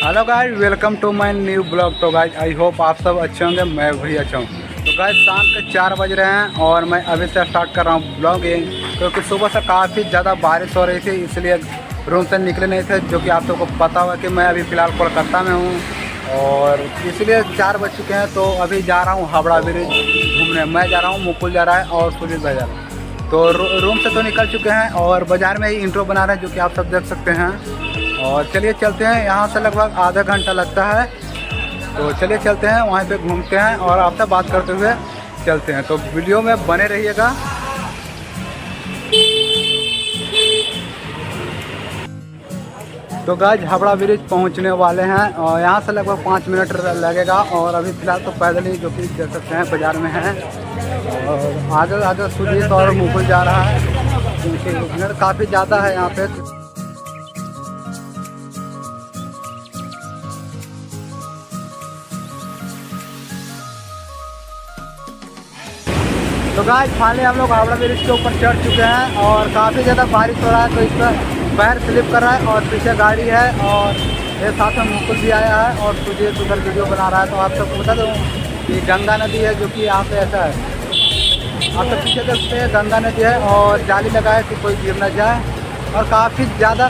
Hello guys, welcome to my new blog. तो guys I hope आप सब अच्छे होंगे, मैं भी अच्छा हूँ। तो गाइस शाम के 4 बज रहे हैं और मैं अभी से स्टार्ट कर रहा हूँ ब्लॉगिंग, क्योंकि सुबह से काफ़ी ज़्यादा बारिश हो रही थी, इसलिए रूम से निकले नहीं थे। जो कि आप सबको पता हुआ कि मैं अभी फ़िलहाल कोलकाता में हूँ और इसलिए 4 बज चुके हैं। तो अभी जा रहा हूँ हावड़ा ब्रिज घूमने। मैं जा रहा हूँ, मुकुल जा रहा है और सुजीत भाई जा रहा है। तो रूम से तो निकल चुके हैं और बाज़ार में ही इंट्रो बना रहे हैं, जो कि आप सब देख सकते हैं। और चलिए चलते हैं, यहाँ से लगभग आधा घंटा लगता है। तो चलिए चलते हैं, वहाँ पे घूमते हैं और आपसे बात करते हुए चलते हैं। तो वीडियो में बने रहिएगा। तो गाइस हावड़ा ब्रिज पहुँचने वाले हैं और यहाँ से लगभग 5 मिनट लगेगा। और अभी फ़िलहाल तो पैदल ही, जो कि देख सकते हैं, बाज़ार में है। और आगे आगे सुजीत और मुकुल जा रहा है, क्योंकि भीड़ काफ़ी ज़्यादा है यहाँ पे। तो गाइस फाइनली हम लोग हावड़ा ब्रिज के ऊपर चढ़ चुके हैं और काफ़ी ज़्यादा बारिश हो रहा है, तो इस पर पैर स्लिप कर रहा है। और पीछे गाड़ी है और ये साथ में मुकुल भी आया है और सुजीत उधर वीडियो बना रहा है। तो आप सबको बता दूँ कि गंगा नदी है, जो कि यहाँ पे ऐसा है, आप सब पीछे देखते हैं गंगा नदी है और जाली लगा है कि कोई गिर न जाए। और काफ़ी ज़्यादा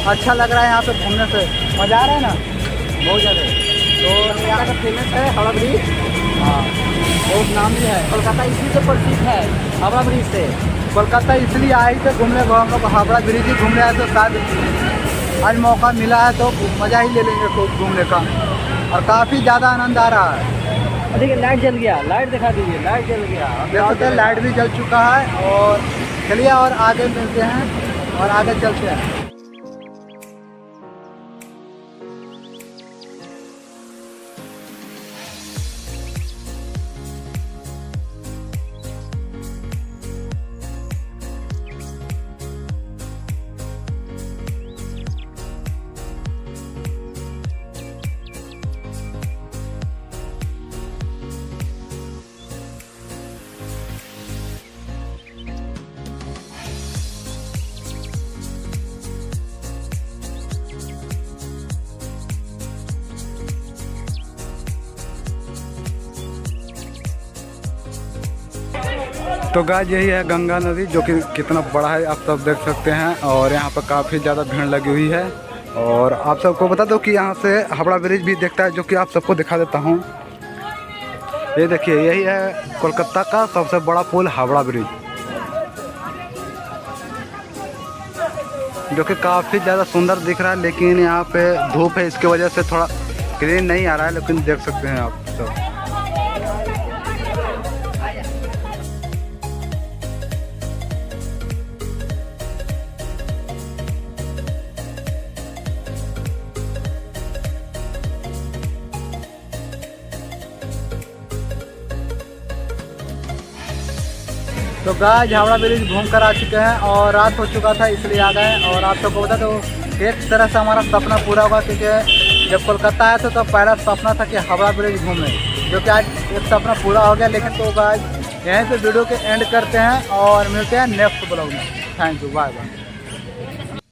अच्छा लग रहा है यहाँ पे घूमने से, मज़ा आ रहा है ना, बहुत ज़्यादा। तो यहाँ का फेमस है हावड़ा ब्रिज, हाँ बहुत नाम भी है। कोलकाता इसी से प्रसिद्ध है, हावड़ा ब्रिज से। कोलकाता इसलिए आए थे घूमने, हम लोग हावड़ा ब्रिज ही घूमने आए। तो शायद आज मौका मिला है तो मज़ा ही ले लेंगे खूब घूमने का, और काफ़ी ज़्यादा आनंद आ रहा है। देखिए लाइट जल गया, लाइट दिखा दीजिए, लाइट जल गया। देख सकते हैं लाइट भी जल चुका है। और चलिए और आगे मिलते हैं और आगे चलते हैं। तो गाइस यही है गंगा नदी, जो कि कितना बड़ा है आप सब देख सकते हैं। और यहाँ पर काफ़ी ज़्यादा भीड़ लगी हुई है। और आप सबको बता दो कि यहाँ से हावड़ा ब्रिज भी दिखता है, जो कि आप सबको दिखा देता हूँ। ये देखिए, यही है कोलकाता का सबसे बड़ा पुल हावड़ा ब्रिज, जो कि काफ़ी ज़्यादा सुंदर दिख रहा है। लेकिन यहाँ पे धूप है, इसकी वजह से थोड़ा क्लियर नहीं आ रहा है, लेकिन देख सकते हैं आप सब। तो गाइस हावड़ा ब्रिज घूम कर आ चुके हैं और रात हो चुका था, इसलिए आ गए। और आप सबको बता दो एक तरह से हमारा सपना पूरा हुआ, क्योंकि जब कोलकाता आया था तो पहला सपना था कि हावड़ा ब्रिज घूमें, जो कि आज एक सपना पूरा हो गया। लेकिन तो गाइस यहीं पे वीडियो के एंड करते हैं और मिलते हैं नेक्स्ट ब्लॉग में। Thank you, bye bye.